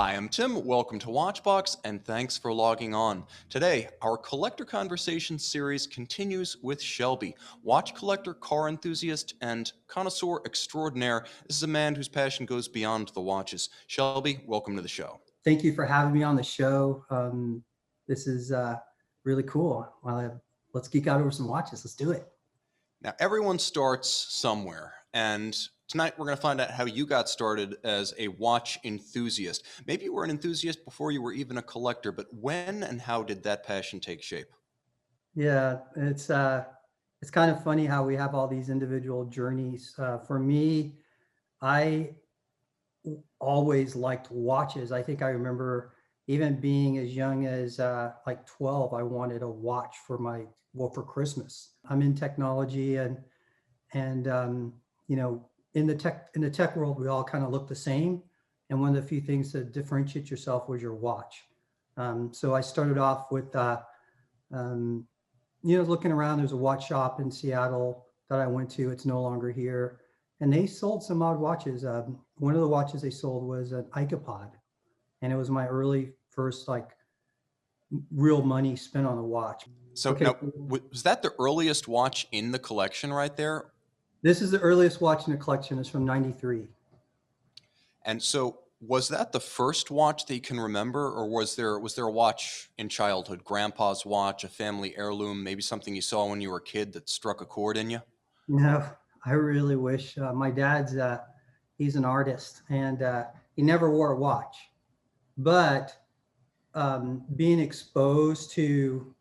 Hi, I'm Tim. Welcome to Watchbox, and thanks for logging on. Today, our Collector Conversation series continues with Shelby, watch collector, car enthusiast, and connoisseur extraordinaire. This is a man whose passion goes beyond the watches. Shelby, welcome to the show. Thank you for having me on the show. This is really cool. Let's geek out over some watches. Let's do it. Now, everyone starts somewhere, and tonight we're going to find out how you got started as a watch enthusiast. Maybe you were an enthusiast before you were even a collector, but when and how did that passion take shape? Yeah, it's kind of funny how we have all these individual journeys. For me, I always liked watches. I think I remember even being as young as like 12, I wanted a watch for Christmas. I'm in technology and you know, in the tech world, we all kind of look the same. And one of the few things that differentiate yourself was your watch. So I started off with um, looking around. There's a watch shop in Seattle that I went to. It's no longer here, and they sold some odd watches. One of the watches they sold was an Icopod, and it was my early first like real money spent on a watch. So Okay, now, was that the earliest watch in the collection right there? this is the earliest watch in the collection. It's from '93. And so was that the first watch that you can remember, or was there a watch in childhood, grandpa's watch, a family heirloom, maybe something you saw when you were a kid that struck a chord in you? No, I really wish. My dad's he's an artist, and he never wore a watch. But being exposed to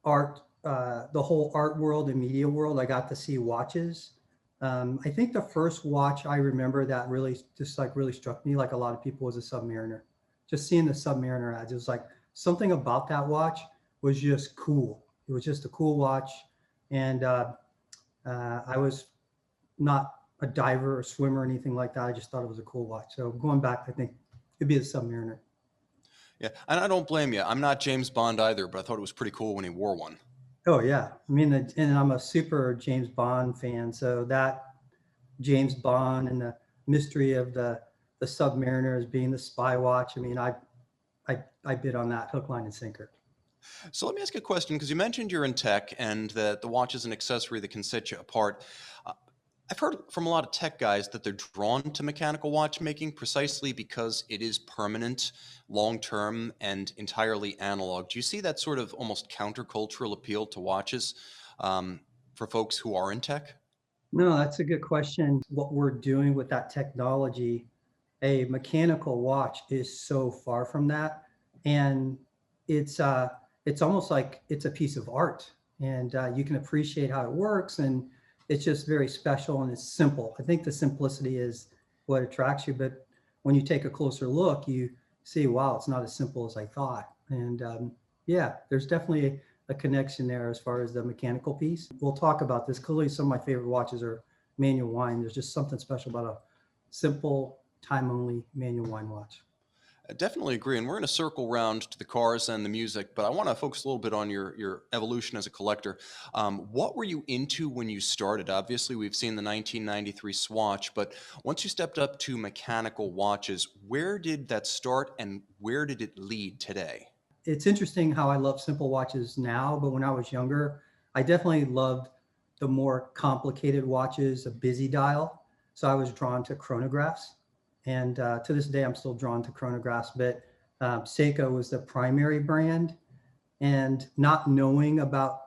art, the whole art world and media world, I got to see watches. I think the first watch I remember that really struck me, like a lot of people, was a Submariner. Just seeing the Submariner ads, it was like something about that watch was just cool. It was just a cool watch, and I was not a diver or swimmer or anything like that. I just thought it was a cool watch. So going back, I think it'd be the Submariner. Yeah, and I don't blame you. I'm not James Bond either, but I thought it was pretty cool when he wore one. Oh yeah, I mean, and I'm a super James Bond fan, so that James Bond and the mystery of the Submariner as being the spy watch. I mean, I bid on that hook, line, and sinker. So let me ask you a question, because you mentioned you're in tech and that the watch is an accessory that can set you apart. Uh, I've heard from a lot of tech guys that they're drawn to mechanical watchmaking precisely because it is permanent, long-term, and entirely analog. Do you see that sort of almost countercultural appeal to watches for folks who are in tech? No, that's a good question. What we're doing with that technology, a mechanical watch is so far from that, and it's uh, it's almost like it's a piece of art, and you can appreciate how it works, and it's just very special and it's simple. I think the simplicity is what attracts you, but when you take a closer look, you see, wow, it's not as simple as I thought, and yeah, there's definitely a connection there as far as the mechanical piece. We'll talk about this. Clearly, some of my favorite watches are manual wind. There's just something special about a simple time only manual wind watch. I definitely agree, and we're going to circle round to the cars and the music, but I want to focus a little bit on your evolution as a collector. What were you into when you started? Obviously, we've seen the 1993 Swatch, but once you stepped up to mechanical watches, where did that start and where did it lead today? It's interesting how I love simple watches now, but when I was younger, I definitely loved the more complicated watches, a busy dial. So I was drawn to chronographs. And to this day, I'm still drawn to chronographs, but Seiko was the primary brand. And not knowing about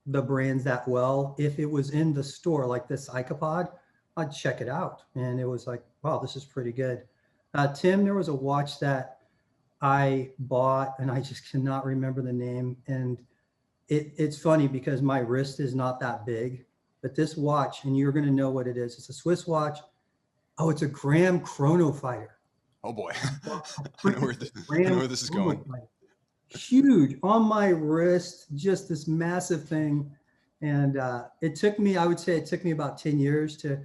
the brands that well, if it was in the store like this Icopod, I'd check it out. And it was like, wow, this is pretty good. Tim, there was a watch that I bought, and I just cannot remember the name. And it's funny because my wrist is not that big, but this watch, and you're going to know what it is. It's a Swiss watch. Oh, it's a Graham Chrono Fighter. Oh boy, I know where Freaking I know Graham where this is Chrono going. Fighter. Huge on my wrist, just this massive thing. And it took me, I would say it took me about 10 years to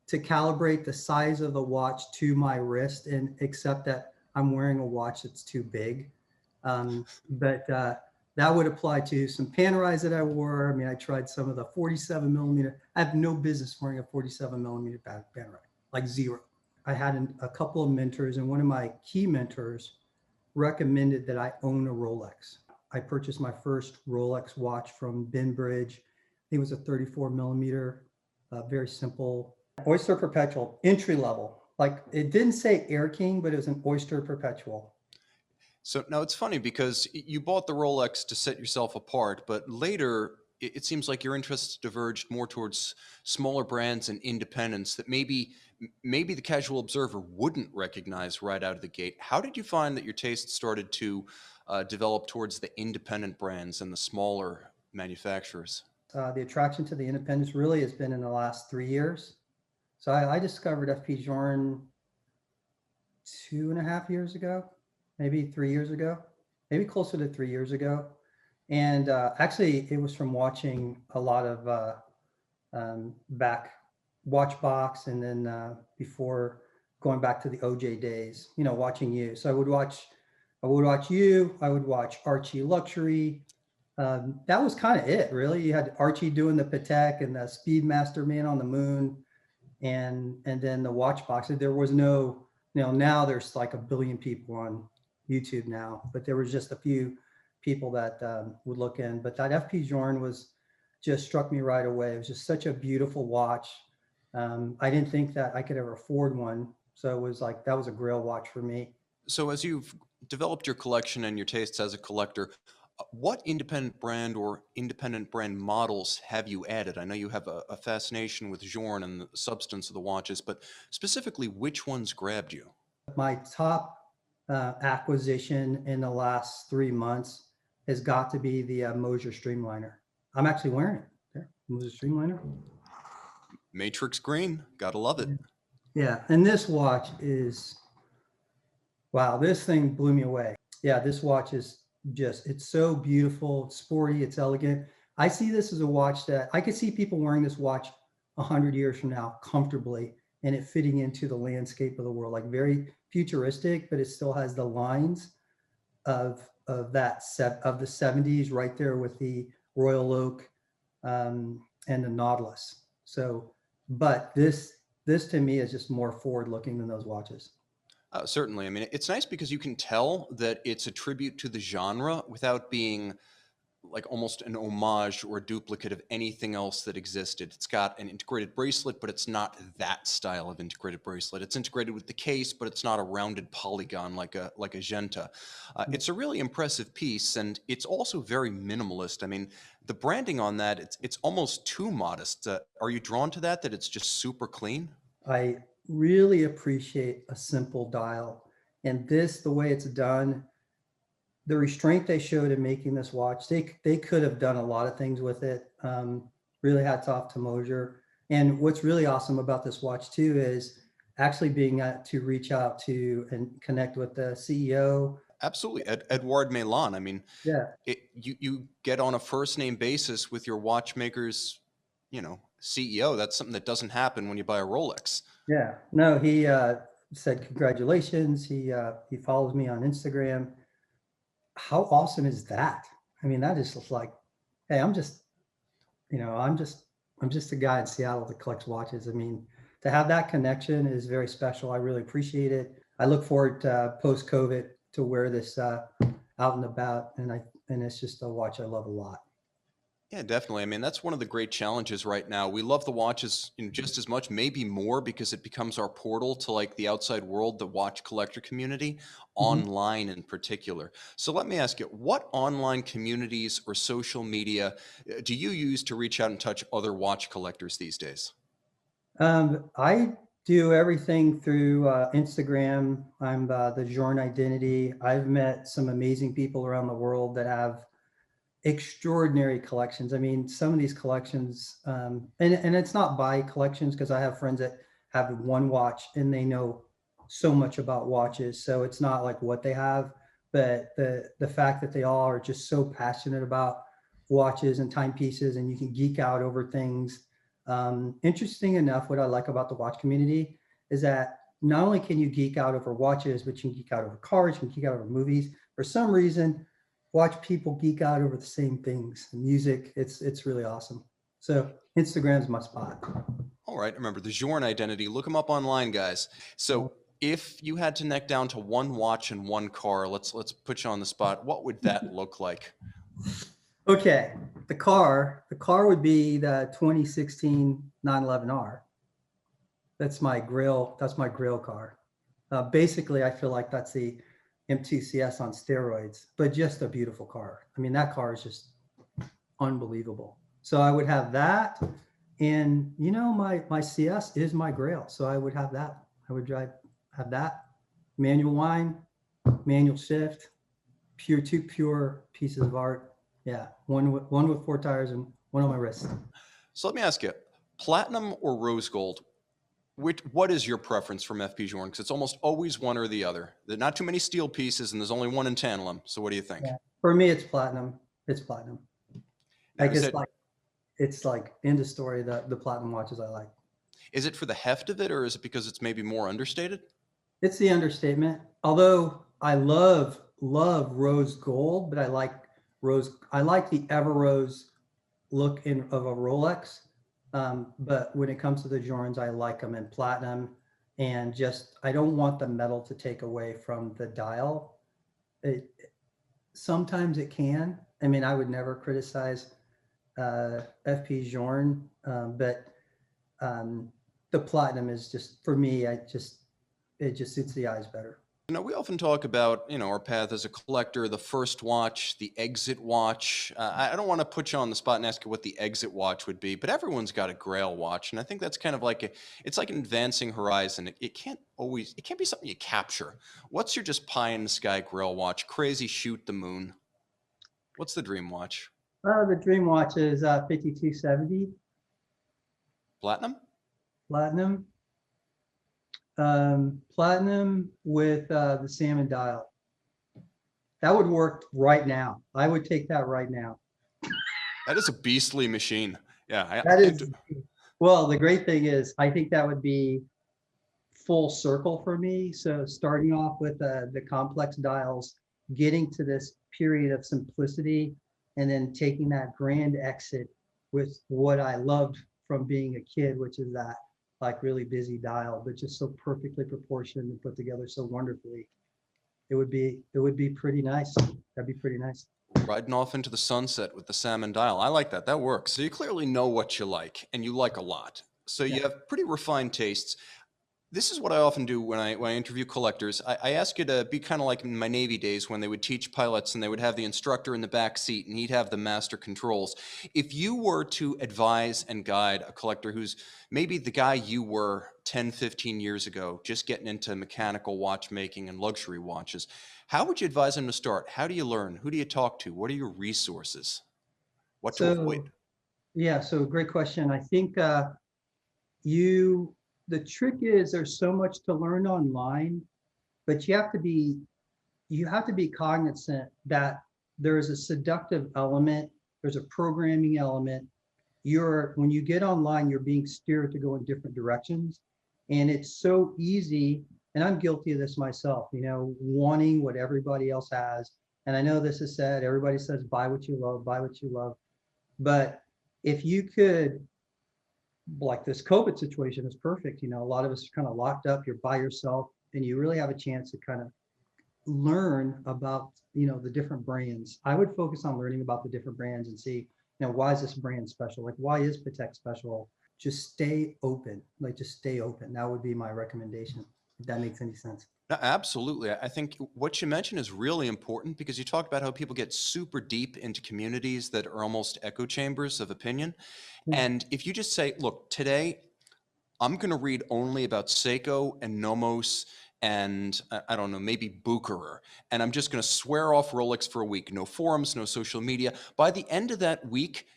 calibrate the size of the watch to my wrist and accept that I'm wearing a watch that's too big. But that would apply to some Panerais that I wore. I mean, I tried some of the 47 millimeter. I have no business wearing a 47 millimeter Panerai, like zero. I had a couple of mentors, and one of my key mentors recommended that I own a Rolex. I purchased my first Rolex watch from Bridge. I think it was a 34 millimeter, very simple Oyster Perpetual, entry level. Like it didn't say Air King, but it was an Oyster Perpetual. So now it's funny because you bought the Rolex to set yourself apart, but later it seems like your interests diverged more towards smaller brands and independents that maybe the casual observer wouldn't recognize right out of the gate. How did you find that your taste started to develop towards the independent brands and the smaller manufacturers? The attraction to the independents really has been in the last 3 years. So I discovered FP Journe 2.5 years ago, maybe 3 years ago, maybe closer to 3 years ago. And actually, it was from watching a lot of back Watchbox, and then before going back to the OJ days, watching you. So I would watch you. I would watch Archie Luxury. That was kind of it, really. You had Archie doing the Patek and the Speedmaster Man on the Moon, and then the Watchbox. There was no, now there's like a billion people on YouTube now, but there was just a few people that would look in. But that FP Journe just struck me right away. It was just such a beautiful watch. I didn't think that I could ever afford one, so it was like that was a Grail watch for me. So as you've developed your collection and your tastes as a collector, what independent brand or independent brand models have you added? I know you have a fascination with Journe and the substance of the watches, but specifically, which ones grabbed you? My top acquisition in the last 3 months has got to be the Moser Streamliner. I'm actually wearing it. There, Moser Streamliner. Matrix green, gotta love it. Yeah, and this watch is, wow, this thing blew me away. Yeah, this watch is it's so beautiful, it's sporty, it's elegant. I see this as a watch that I could see people wearing this watch 100 years from now comfortably, and it fitting into the landscape of the world, like very futuristic, but it still has the lines of the 70s right there with the Royal Oak and the Nautilus. So, but this to me is just more forward looking than those watches. Certainly. I mean, it's nice because you can tell that it's a tribute to the genre without being like almost an homage or a duplicate of anything else that existed. It's got an integrated bracelet, but it's not that style of integrated bracelet. It's integrated with the case, but it's not a rounded polygon like a Genta. It's a really impressive piece, and it's also very minimalist. I mean, the branding on that, it's almost too modest. Are you drawn to that it's just super clean? I really appreciate a simple dial, and the way it's done, the restraint they showed in making this watch, they could have done a lot of things with it. Really hats off to Moser. And what's really awesome about this watch too is actually being to reach out to and connect with the CEO. Absolutely. Edouard Milan. I mean, Yeah. You get on a first name basis with your watchmaker's, CEO. That's something that doesn't happen when you buy a Rolex. Yeah. No, he said congratulations. He follows me on Instagram. How awesome is that? I mean, that is just like, hey, I'm just a guy in Seattle that collects watches. I mean, to have that connection is very special. I really appreciate it. I look forward to post-COVID to wear this out and about, and it's just a watch I love a lot. Yeah, definitely. I mean, that's one of the great challenges right now. We love the watches, just as much, maybe more, because it becomes our portal to like the outside world, the watch collector community, online in particular. So let me ask you, what online communities or social media do you use to reach out and touch other watch collectors these days? I do everything through Instagram. I'm the Journe identity. I've met some amazing people around the world that have extraordinary collections. I mean, some of these collections, and it's not by collections, because I have friends that have one watch and they know so much about watches. So it's not like what they have, but the fact that they all are just so passionate about watches and timepieces, and you can geek out over things. Interesting enough, what I like about the watch community is that not only can you geek out over watches, but you can geek out over cars, you can geek out over movies. For some reason, watch people geek out over the same things. Music, it's really awesome. So Instagram's my spot. All right, remember the Journe identity. Look them up online, guys. So if you had to neck down to one watch and one car, let's put you on the spot. What would that look like? Okay, the car would be the 2016 911R. That's my Grail car. Basically, I feel like that's the enthusiast on steroids, but just a beautiful car. I mean, that car is just unbelievable. So I would have that, and you know, my CS is my Grail, so I would have that. I would have that manual wind, manual shift, two pure pieces of art. Yeah, one with 4 tires and one on my wrist. So let me ask you, platinum or rose gold? What is your preference from FP Journe? Because it's almost always one or the other. There are not too many steel pieces, and there's only one in tantalum. So what do you think? Yeah. For me, it's platinum. It's platinum. Now, Like it's like end of story. The platinum watches I like. Is it for the heft of it, or is it because it's maybe more understated? It's the understatement. Although I love rose gold, but I like the Everose look of a Rolex. But when it comes to the Journes, I like them in platinum, and just I don't want the metal to take away from the dial. Sometimes it can. I mean, I would never criticize FP Journe, but the platinum is just, for me, it just suits the eyes better. You know, we often talk about, our path as a collector, the first watch, the exit watch. I don't want to put you on the spot and ask you what the exit watch would be, but everyone's got a Grail watch. And I think that's kind of like it's like an advancing horizon. It can't be something you capture. What's your just pie in the sky Grail watch? Crazy shoot the moon. What's the dream watch? The dream watch is 5270 Platinum? platinum. Platinum with the salmon dial. That would work right now. I would take that right now. That is a beastly machine. Yeah. Well, the great thing is, I think that would be full circle for me. So starting off with the complex dials, getting to this period of simplicity, and then taking that grand exit with what I loved from being a kid, which is that like really busy dial, but just so perfectly proportioned and put together so wonderfully. It would be pretty nice. That'd be pretty nice. Riding off into the sunset with the salmon dial. I like that. That works. So you clearly know what you like, and you like a lot. So you have pretty refined tastes. This is what I often do when I interview collectors. I ask you to be kind of like in my Navy days when they would teach pilots and they would have the instructor in the back seat and he'd have the master controls. If you were to advise and guide a collector who's maybe the guy you were 10, 15 years ago, just getting into mechanical watchmaking and luxury watches, how would you advise them to start? How do you learn? Who do you talk to? What are your resources? What to avoid? Yeah, so great question. I think the trick is there's so much to learn online, but you have to be cognizant that there's a seductive element, there's a programming element. When you get online, you're being steered to go in different directions, and it's so easy. And I'm guilty of this myself, wanting what everybody else has. And I know this is said, everybody says, buy what you love, buy what you love. But if you could, like this COVID situation is perfect. A lot of us are kind of locked up, you're by yourself, and you really have a chance to kind of learn about, the different brands. I would focus on learning about the different brands and see, why is this brand special? Like, why is Patek special? Just stay open, just stay open. That would be my recommendation, if that makes any sense. No, absolutely. I think what you mentioned is really important because you talk about how people get super deep into communities that are almost echo chambers of opinion. And if you just say, look, today I'm going to read only about Seiko and Nomos and I don't know, maybe Bucherer, and I'm just going to swear off Rolex for a week. No forums, no social media. By the end of that week,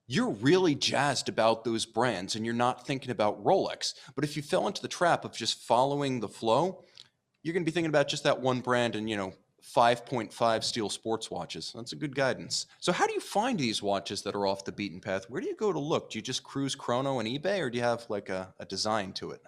you're really jazzed about those brands and you're not thinking about Rolex. But if you fell into the trap of just following the flow, you're going to be thinking about just that one brand and, 5.5 steel sports watches. That's a good guidance. So how do you find these watches that are off the beaten path? Where do you go to look? Do you just cruise Chrono and eBay, or do you have like a design to it?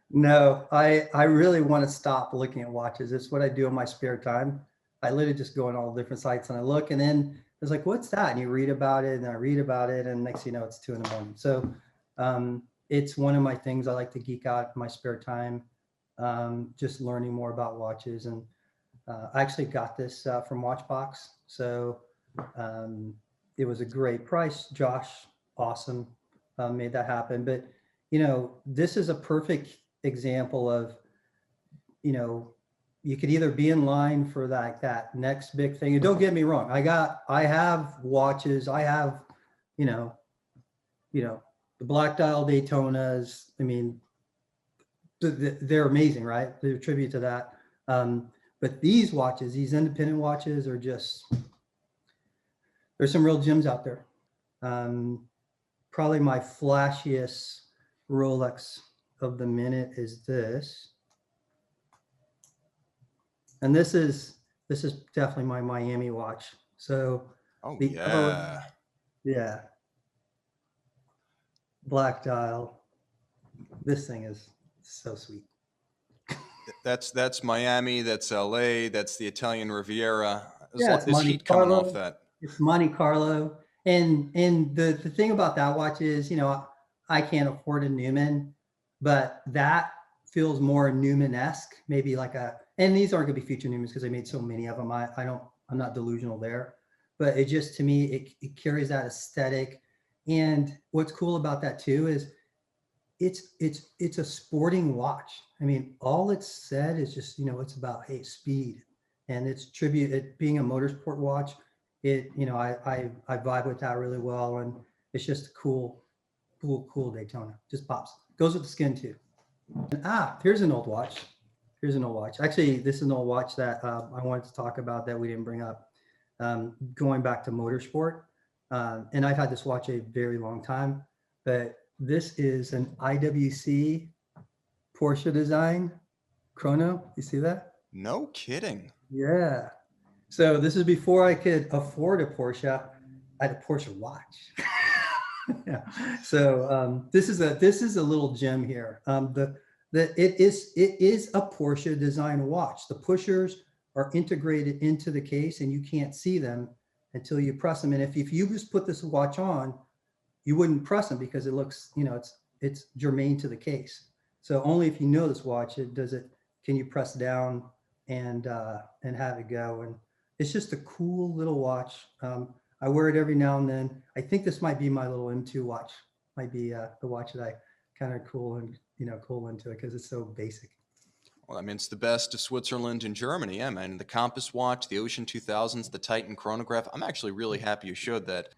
No, I really want to stop looking at watches. It's what I do in my spare time. I literally just go on all different sites and I look, and then was like, what's that? And you read about it, and I read about it, and next thing you know, it's 2 a.m. So it's one of my things. I like to geek out in my spare time, just learning more about watches. And I actually got this from Watchbox. So it was a great price. Josh, awesome, made that happen. But, you know, this is a perfect example of, you know, you could either be in line for that next big thing. And don't get me wrong, I have watches, I have, you know, the black dial Daytonas. I mean, they're amazing, right? They're a tribute to that. But these watches, these independent watches, are just, there's some real gems out there. Probably my flashiest Rolex of the minute is this. And this is definitely my Miami watch. So yeah, black dial. This thing is so sweet. That's Miami, that's LA, that's the Italian Riviera. Yeah, There's heat coming off that. It's Monte Carlo. And the thing about that watch is, you know, I can't afford a Newman, but that feels more Newman-esque, maybe like and these aren't gonna be future Newmans because I made so many of them. I'm not delusional there, but it just, to me, it carries that aesthetic. And what's cool about that too is it's a sporting watch. I mean, all it's said is just, you know, it's about, hey, speed, and it's it being a motorsport watch. You know, I vibe with that really well, and it's just a cool Daytona. Just pops. Goes with the skin too. And, here's an old watch. Actually, this is an old watch that I wanted to talk about that we didn't bring up. Going back to motorsport, and I've had this watch a very long time, but this is an IWC Porsche design chrono. You see that? No kidding. Yeah. So this is before I could afford a Porsche. I had a Porsche watch. Yeah. So this is a little gem here. It is a Porsche design watch. The pushers are integrated into the case, and you can't see them until you press them. And if you just put this watch on, you wouldn't press them because it looks, you know, it's germane to the case. So only if you know this watch, can you press down and have it go. And it's just a cool little watch. I wear it every now and then. I think this might be my little M2 watch. Might be the watch that I kind of cool into it because it's so basic. Well, I mean, it's the best of Switzerland and Germany. Yeah, man. The Compass watch, the Ocean 2000s, the Titan chronograph. I'm actually really happy you showed that.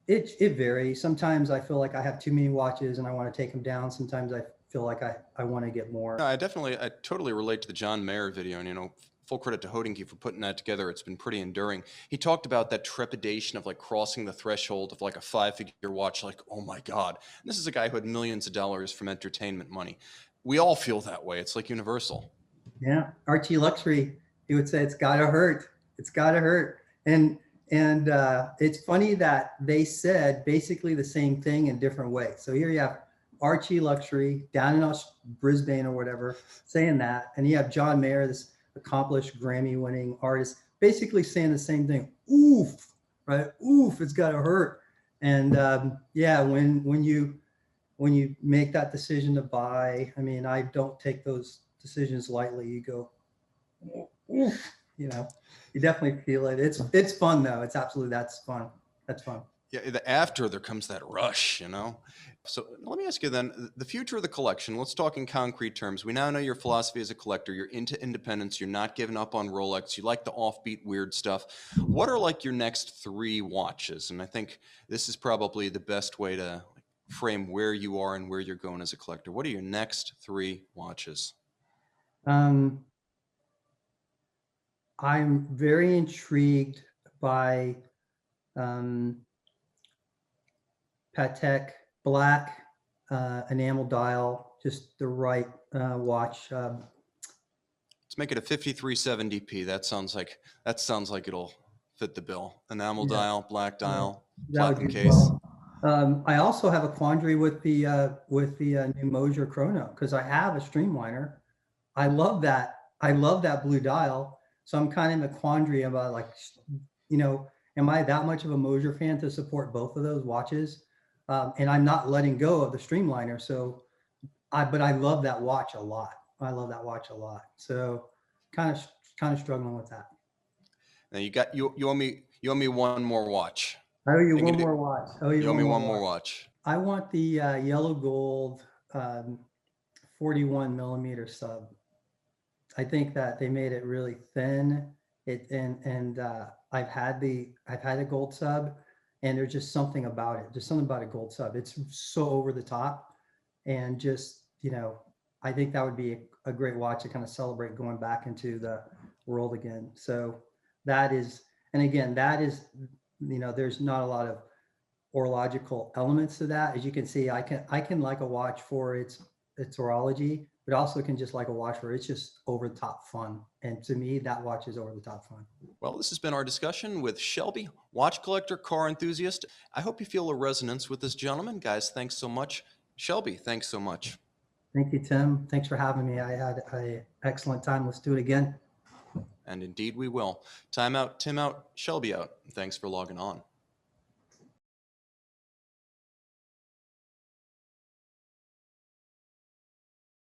It varies. Sometimes I feel like I have too many watches and I want to take them down. Sometimes I feel like I want to get more. No, I totally relate to the John Mayer video, and, you know, full credit to Hodinkee for putting that together. It's been pretty enduring. He talked about that trepidation of like crossing the threshold of like a 5-figure watch, like, oh my God. And this is a guy who had millions of dollars from entertainment money. We all feel that way. It's like universal. Yeah. Archie Luxury, he would say, it's gotta hurt. It's gotta hurt. And it's funny that they said basically the same thing in different ways. So here you have Archie Luxury down in Brisbane or whatever saying that. And you have John Mayer, this accomplished Grammy-winning artist, basically saying the same thing. Oof, right? Oof, it's gotta hurt. And yeah, when you make that decision to buy, I mean, I don't take those decisions lightly. You go, oof, you know, you definitely feel it. It's fun though. It's absolutely, that's fun. Yeah, after there comes that rush, you know? So let me ask you then, the future of the collection, let's talk in concrete terms. We now know your philosophy as a collector. You're into independence. You're not giving up on Rolex. You like the offbeat weird stuff. What are like your next 3 watches? And I think this is probably the best way to frame where you are and where you're going as a collector. What are your next 3 watches? I'm very intrigued by Patek black enamel dial, just the right watch. Let's make it a 5370p. That sounds like it'll fit the bill. Enamel dial, black dial, platinum case. I also have a quandary with the new Mosier chrono because I have a Streamliner. I love that blue dial. So I'm kind of in a quandary about like, you know, am I that much of a Mosier fan to support both of those watches? And I'm not letting go of the Streamliner. So but I love that watch a lot. I love that watch a lot. So kind of kind of struggling with that. Now you owe me one more watch. I owe you Thinking one more watch. I owe you you owe one me more one more watch. watch. I want the yellow gold 41 millimeter sub. I think that they made it really thin. I've had a gold sub, and there's just something about it. Just something about a gold sub. It's so over the top, and just, you know, I think that would be a great watch to kind of celebrate going back into the world again. So that is, and again, that is, you know, there's not a lot of horological elements to that. As you can see, I can like a watch for its horology, but also can just like a watch where it's just over the top fun. And to me, that watch is over the top fun. Well, this has been our discussion with Shelby, watch collector, car enthusiast. I hope you feel a resonance with this gentleman. Guys, thanks so much. Shelby, thanks so much. Thank you, Tim. Thanks for having me. I had an excellent time. Let's do it again. And indeed we will. Time out, Tim out, Shelby out. Thanks for logging on.